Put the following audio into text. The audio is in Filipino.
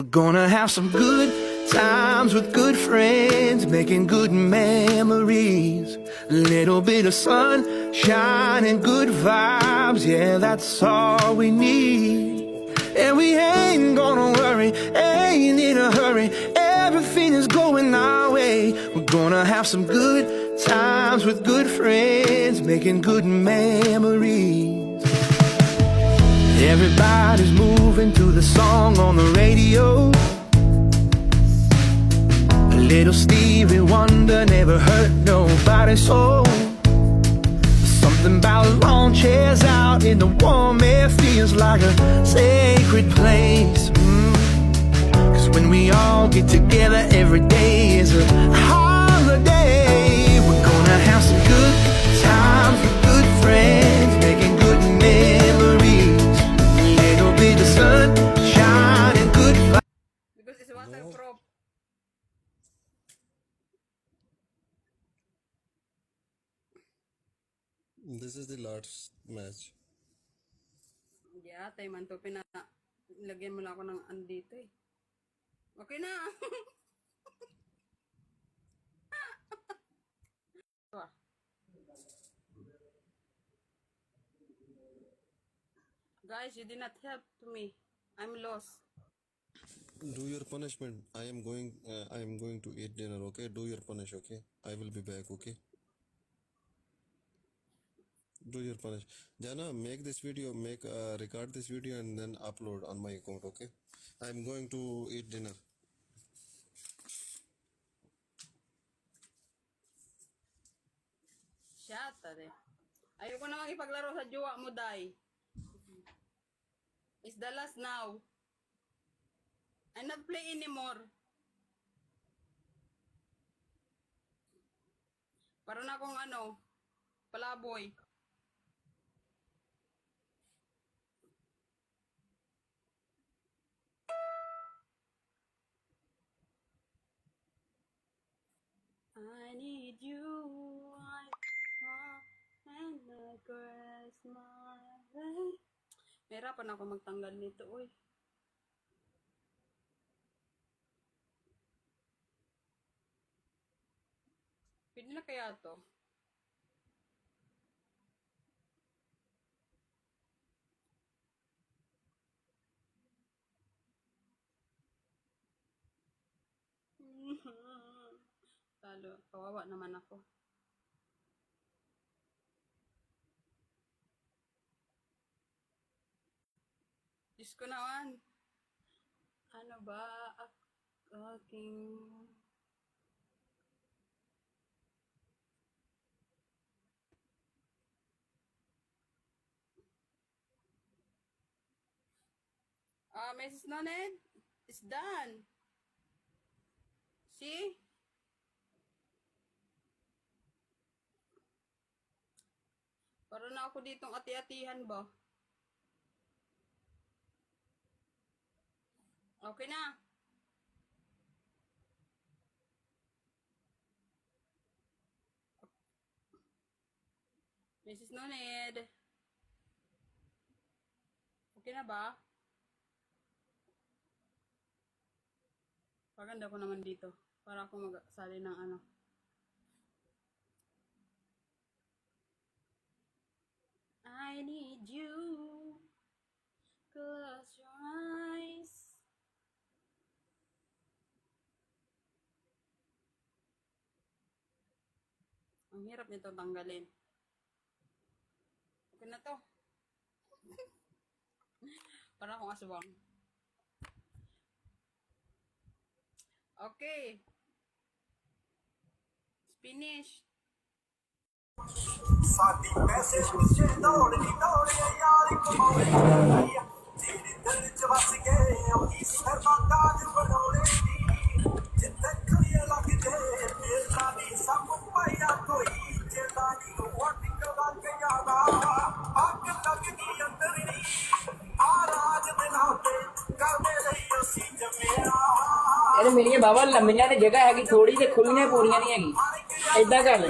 We're gonna have some good times with good friends, making good memories. A little bit of sunshine and good vibes, yeah, that's all we need. And we ain't gonna worry, ain't in a hurry, everything is going our way. We're gonna have some good times with good friends, making good memories. Everybody's moving to the song on the radio. A little Stevie Wonder never hurt nobody's soul. Something about lawn chairs out in the warm air feels like a sacred place. Cause when we all get together, every day is a holiday. We're gonna have some good times with good friends, making good memories. A little bit of sunshine and good vibes. Because it's waterproof. This is the last match. Yeah, tayo man to. Lagyan mo lang ako ng andito eh. Okay na. Guys, you did not help to me. I'm lost. Do your punishment. I am going to eat dinner, okay? Do your punish, okay? I will be back, okay? Do your punish. Jana, make this video, record this video and then upload on my account, okay? I am going to eat dinner. Shut up eh. Ayoko na makipaglaro sa jowa mo, Day. It's the last now. I'm not play anymore. Para na akong palaboy. I need you, and the grass my way. Mahirapan ako magtanggal nito, uy. Pwede na kaya to? Talo, kawawa naman ako. Diyos ko naman. Ano ba aking... Mrs. Noned, it's done. See? Para na ako ditong ati-atihan ba? Okay na. Mrs. Noned. Okay na ba? Paganda ko naman dito. Para ako magsali ng I need you. Close your eyes. Ang hirap nito tanggalin. Okay na to. Para akong aswang. Okay. Finish. ਸਾਡੀ ਮੈਸੇਜ ਪਿੱਛੇ ਦੌੜਦੀ ਯਾਰ ਕਮਾਉਣੀ ਤੇਰੇ ਦਿਲ ਚ ਵਸ ਗਏ ਉਹੀ ਸਰਬਾਤਾਜ ਬਣਾਉਣੇ ਦੀ ਜਿੱਥੇ ਖੜੀਏ ਲੱਗਦੇ ਮੇਰਾ ਨਹੀਂ ਸਭ ਪਾਇਆ ਕੋਈ ਜਿਹੜਾ ਨਹੀਂ ਵਾਟਿੰਗ ਲੱਗ ਯਾਦਾ ਅੱਗ ਲੱਗਦੀ ਅੰਦਰ ਨਹੀਂ ਆ ਰਾਜ ਦੇ ਨਾਤੇ ਕਰਦੇ ਰਹੀ ਅਸੀਂ ਜਮੇਰਾ ਇਹ ਮੇਰੀਆਂ ਬਾਵਾ ਲੰਮੀਆਂ ਤੇ ਜਗ੍ਹਾ ਹੈਗੀ ਥੋੜੀ ਤੇ ਖੁੱਲੀਆਂ ਪੂਰੀਆਂ ਨਹੀਂ ਹੈਗੀ ਏਦਾਂ ਕਰ ਲੈ